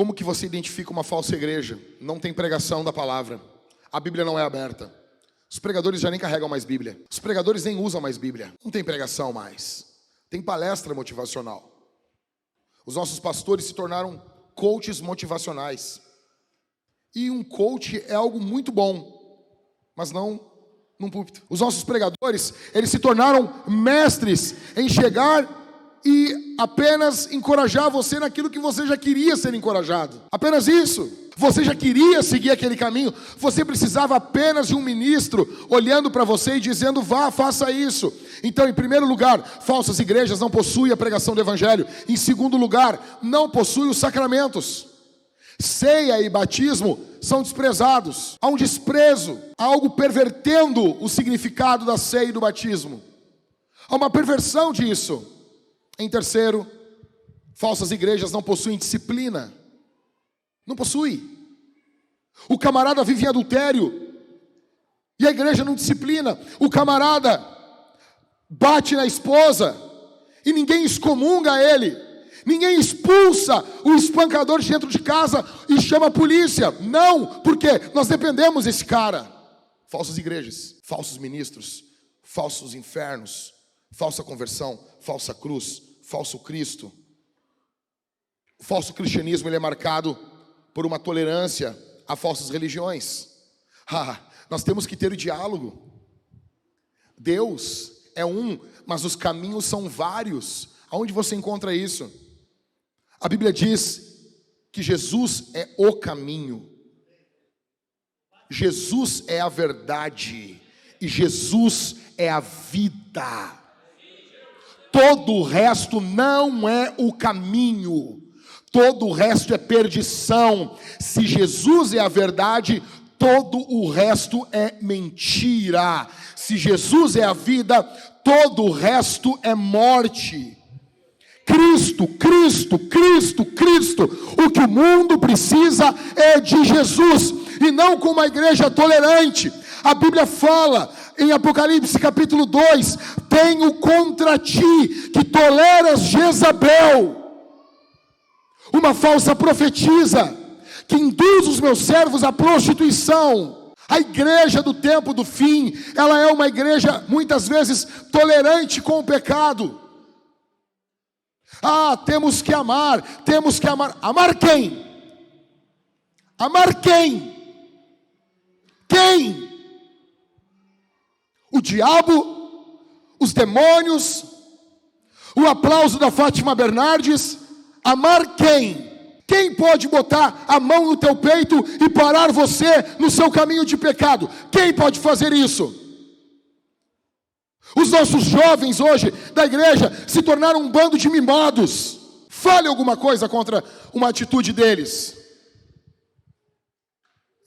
Como que você identifica uma falsa igreja? Não tem pregação da palavra. A Bíblia não é aberta. Os pregadores já nem carregam mais Bíblia. Os pregadores nem usam mais Bíblia. Não tem pregação mais. Tem palestra motivacional. Os nossos pastores se tornaram coaches motivacionais. E um coach é algo muito bom, mas não num púlpito. Os nossos pregadores, eles se tornaram mestres em chegar e apenas encorajar você naquilo que você já queria ser encorajado. Apenas isso. Você já queria seguir aquele caminho. Você precisava apenas de um ministro olhando para você e dizendo: vá, faça isso. Então, em primeiro lugar, falsas igrejas não possuem a pregação do evangelho. Em segundo lugar, não possuem os sacramentos. Ceia e batismo são desprezados. Há um desprezo, há algo pervertendo o significado da ceia e do batismo. Há uma perversão disso. Em terceiro, falsas igrejas não possuem disciplina. Não possui. O camarada vive em adultério e a igreja não disciplina. O camarada bate na esposa e ninguém excomunga ele. Ninguém expulsa o espancador de dentro de casa e chama a polícia. Não, porque nós dependemos desse cara. Falsas igrejas, falsos ministros, falsos infernos, falsa conversão, falsa cruz, falso Cristo. O falso cristianismo, ele é marcado por uma tolerância a falsas religiões. Nós temos que ter o diálogo. Deus é um, mas os caminhos são vários. Aonde você encontra isso? A Bíblia diz que Jesus é o caminho. Jesus é a verdade. E Jesus é a vida. Todo o resto não é o caminho. Todo o resto é perdição. Se Jesus é a verdade, todo o resto é mentira. Se Jesus é a vida, todo o resto é morte. Cristo, Cristo, Cristo, Cristo. O que o mundo precisa é de Jesus, e não com uma igreja tolerante. A Bíblia fala em Apocalipse capítulo 2: tenho contra ti que toleras Jezabel, uma falsa profetisa, que induz os meus servos à prostituição. A igreja do tempo do fim, ela é uma igreja muitas vezes tolerante com o pecado. Temos que amar, temos que amar. Amar quem? Amar quem? Quem? O diabo? Os demônios? O aplauso da Fátima Bernardes? Amar quem? Quem pode botar a mão no teu peito e parar você no seu caminho de pecado? Quem pode fazer isso? Os nossos jovens hoje da igreja se tornaram um bando de mimados. Fale alguma coisa contra uma atitude deles.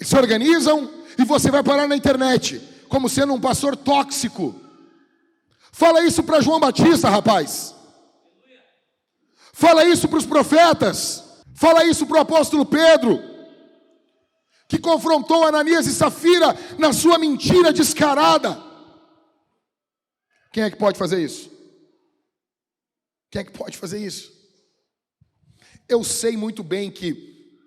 Eles se organizam e você vai parar na internet como sendo um pastor tóxico. Fala isso para João Batista, rapaz. Fala isso para os profetas. Fala isso para o apóstolo Pedro, que confrontou Ananias e Safira na sua mentira descarada. Quem é que pode fazer isso? Quem é que pode fazer isso? Eu sei muito bem que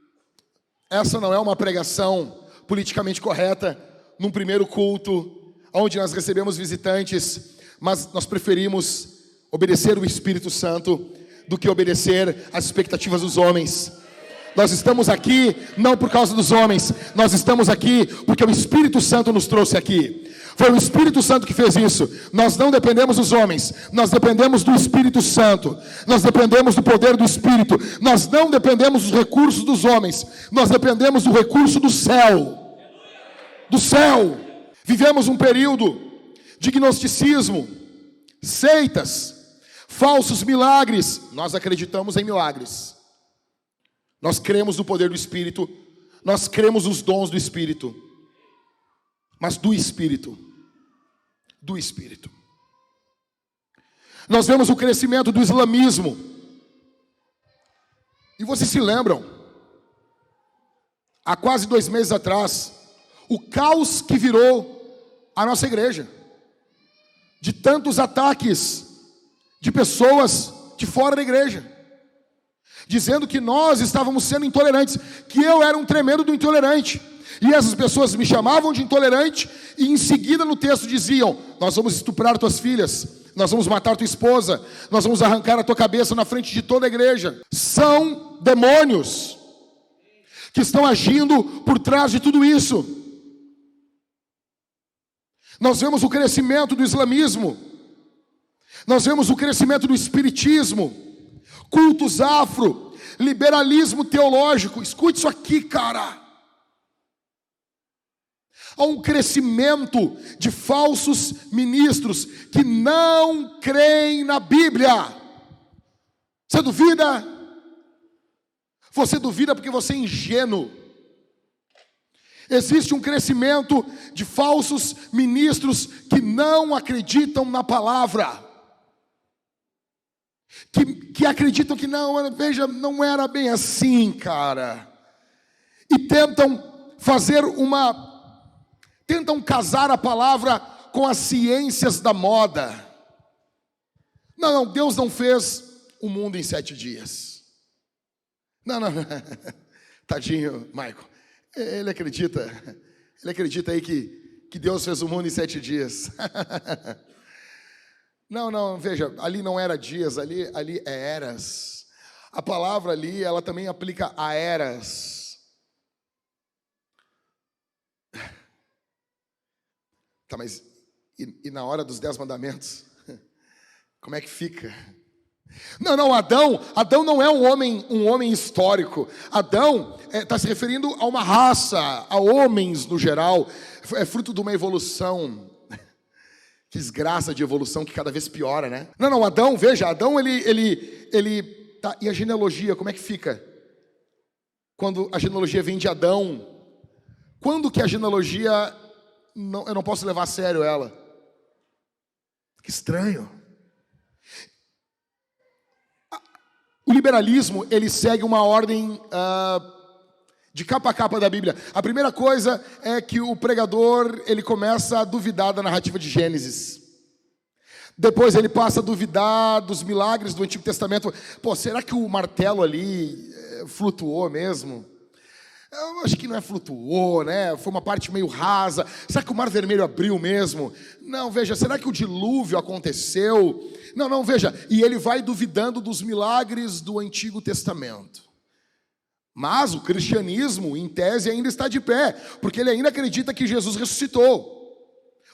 essa não é uma pregação politicamente correta num primeiro culto, onde nós recebemos visitantes, mas nós preferimos obedecer o Espírito Santo do que obedecer às expectativas dos homens. Nós estamos aqui não por causa dos homens, nós estamos aqui porque o Espírito Santo nos trouxe aqui. Foi o Espírito Santo que fez isso. Nós não dependemos dos homens, nós dependemos do Espírito Santo. Nós dependemos do poder do Espírito. Nós não dependemos dos recursos dos homens, nós dependemos do recurso do céu. Do céu. Vivemos um período de gnosticismo, seitas, falsos milagres. Nós acreditamos em milagres. Nós cremos no poder do Espírito. Nós cremos nos dons do Espírito. Mas do Espírito. Do Espírito. Nós vemos o crescimento do islamismo. E vocês se lembram? Há quase 2 meses atrás, o caos que virou a nossa igreja. De tantos ataques de pessoas de fora da igreja. dizendo que nós estávamos sendo intolerantes, que eu era um tremendo do intolerante. E essas pessoas me chamavam de intolerante e em seguida no texto diziam: nós vamos estuprar tuas filhas, nós vamos matar tua esposa, nós vamos arrancar a tua cabeça na frente de toda a igreja. São demônios que estão agindo por trás de tudo isso. Nós vemos o crescimento do islamismo, nós vemos o crescimento do espiritismo, cultos afro, liberalismo teológico. Escute isso aqui, cara. Há um crescimento de falsos ministros que não creem na Bíblia. Você duvida? Você duvida porque você é ingênuo. Existe um crescimento de falsos ministros que não acreditam na palavra. Que acreditam que não, veja, não era bem assim, cara. E tentam casar a palavra com as ciências da moda. Não, Deus não fez o mundo em 7 dias. Não. Tadinho, Michael. Ele acredita aí que Deus fez o mundo em 7 dias. Não, veja, ali não era dias, ali é eras. A palavra ali, ela também aplica a eras. Tá, mas e na hora dos 10 mandamentos? Como é que fica? Não, Adão não é um homem histórico. Adão está se referindo a uma raça, a homens no geral. É fruto de uma evolução. Que desgraça de evolução que cada vez piora, né? Não, Adão, veja, Adão ele tá, e a genealogia, como é que fica? Quando a genealogia vem de Adão, quando que a genealogia eu não posso levar a sério ela? Que estranho. O liberalismo, ele segue uma ordem de capa a capa da Bíblia. A primeira coisa é que o pregador, ele começa a duvidar da narrativa de Gênesis. Depois ele passa a duvidar dos milagres do Antigo Testamento. Pô, será que o martelo ali flutuou mesmo? Eu acho que não flutuou, né? Foi uma parte meio rasa. Será que o Mar Vermelho abriu mesmo? Não, veja, será que o dilúvio aconteceu? Não, veja. E ele vai duvidando dos milagres do Antigo Testamento. Mas o cristianismo, em tese, ainda está de pé, porque ele ainda acredita que Jesus ressuscitou.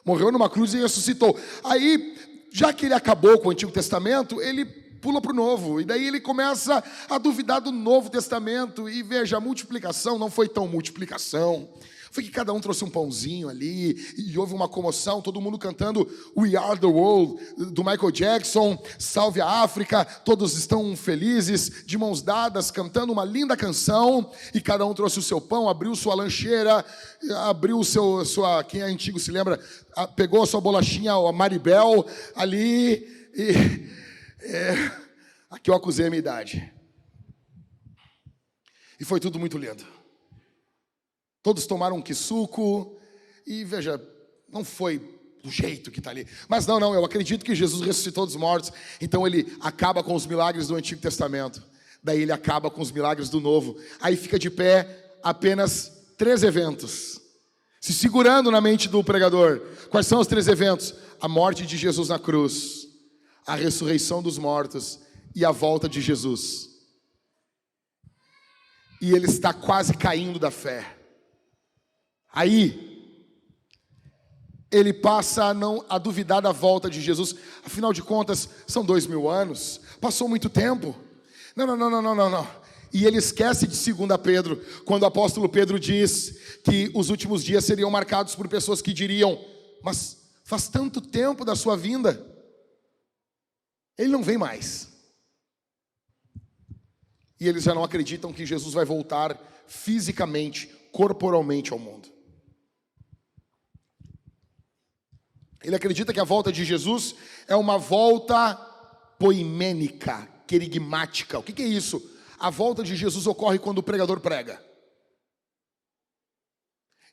Morreu numa cruz e ressuscitou. Aí, já que ele acabou com o Antigo Testamento, ele pula para o Novo. E daí ele começa a duvidar do Novo Testamento. E veja, a multiplicação não foi tão multiplicação. Foi que cada um trouxe um pãozinho ali, e houve uma comoção, todo mundo cantando We Are The World, do Michael Jackson, Salve a África, todos estão felizes, de mãos dadas, cantando uma linda canção, e cada um trouxe o seu pão, abriu sua lancheira, abriu quem é antigo se lembra, pegou a sua bolachinha, a Maribel, ali, e aqui eu acusei a minha idade. E foi tudo muito lindo. Todos tomaram um quisuco, e veja, não foi do jeito que está ali. Mas não, eu acredito que Jesus ressuscitou dos mortos, então ele acaba com os milagres do Antigo Testamento, daí ele acaba com os milagres do Novo, aí fica de pé apenas 3 eventos, se segurando na mente do pregador. Quais são os 3 eventos? A morte de Jesus na cruz, a ressurreição dos mortos e a volta de Jesus. E ele está quase caindo da fé. Aí, ele passa a duvidar da volta de Jesus. Afinal de contas, são 2000 anos. Passou muito tempo. Não. E ele esquece de 2 Pedro, quando o apóstolo Pedro diz que os últimos dias seriam marcados por pessoas que diriam: mas faz tanto tempo da sua vinda. Ele não vem mais. E eles já não acreditam que Jesus vai voltar fisicamente, corporalmente ao mundo. Ele acredita que a volta de Jesus é uma volta poimênica, querigmática. O que é isso? A volta de Jesus ocorre quando o pregador prega.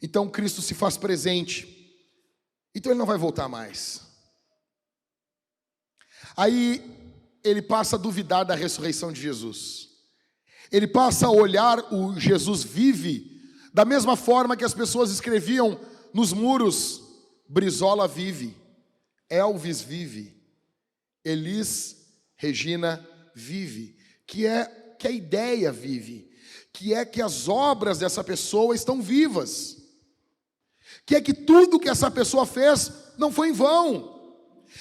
Então Cristo se faz presente. Então ele não vai voltar mais. Aí ele passa a duvidar da ressurreição de Jesus. Ele passa a olhar o Jesus vive, da mesma forma que as pessoas escreviam nos muros: Brizola vive, Elvis vive, Elis Regina vive, que a ideia vive, que é que as obras dessa pessoa estão vivas, que é que tudo que essa pessoa fez não foi em vão.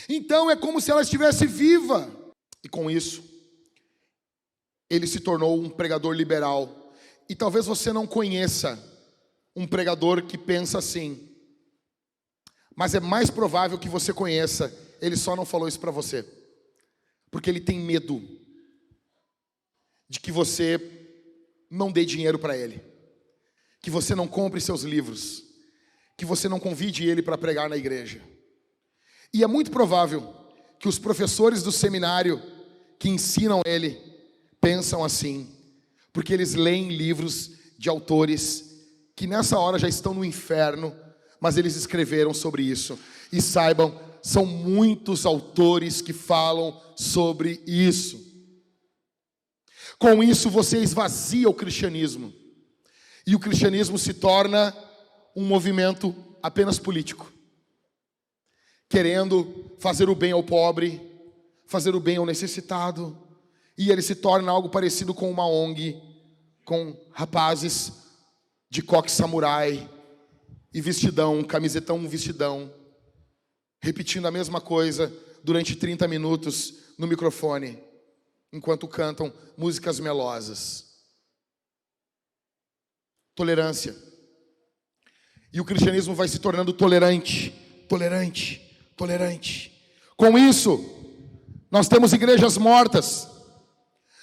Então é como se ela estivesse viva. E com isso, ele se tornou um pregador liberal. E talvez você não conheça um pregador que pensa assim, mas é mais provável que você conheça. Ele só não falou isso para você, porque ele tem medo de que você não dê dinheiro para ele, que você não compre seus livros, que você não convide ele para pregar na igreja. E é muito provável que os professores do seminário que ensinam ele pensam assim, porque eles leem livros de autores que nessa hora já estão no inferno, mas eles escreveram sobre isso. E saibam, são muitos autores que falam sobre isso. Com isso você esvazia o cristianismo, e o cristianismo se torna um movimento apenas político, querendo fazer o bem ao pobre, fazer o bem ao necessitado, e ele se torna algo parecido com uma ONG, com rapazes de coque samurai e vestidão, camisetão vestidão, repetindo a mesma coisa durante 30 minutos no microfone, enquanto cantam músicas melosas. Tolerância. E o cristianismo vai se tornando tolerante, tolerante, tolerante. Com isso, nós temos igrejas mortas,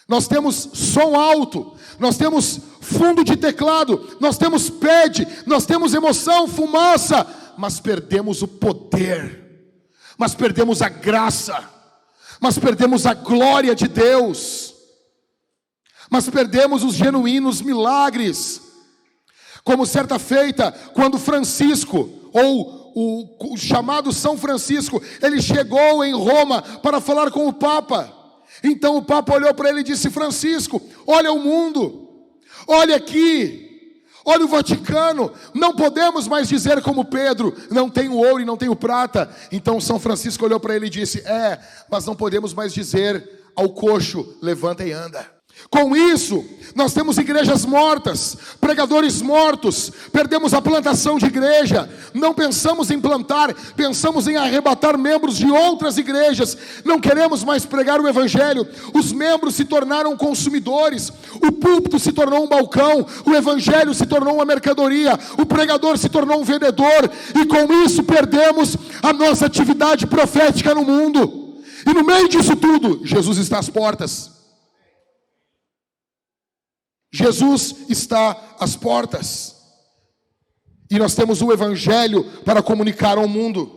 nós temos som alto, nós temos fundo de teclado, nós temos pad, nós temos emoção, fumaça, mas perdemos o poder, mas perdemos a graça, mas perdemos a glória de Deus, mas perdemos os genuínos milagres. Como certa feita, quando Francisco, ou o chamado São Francisco, ele chegou em Roma para falar com o Papa. Então o Papa olhou para ele e disse: Francisco, olha o mundo, olha aqui, olha o Vaticano, não podemos mais dizer como Pedro, não tenho ouro e não tenho prata. Então São Francisco olhou para ele e disse: mas não podemos mais dizer ao coxo, levanta e anda. Com isso, nós temos igrejas mortas, pregadores mortos, perdemos a plantação de igreja, não pensamos em plantar, pensamos em arrebatar membros de outras igrejas, não queremos mais pregar o evangelho, os membros se tornaram consumidores, o púlpito se tornou um balcão, o evangelho se tornou uma mercadoria, o pregador se tornou um vendedor, e com isso perdemos a nossa atividade profética no mundo. E no meio disso tudo, Jesus está às portas. Jesus está às portas, e nós temos o evangelho para comunicar ao mundo.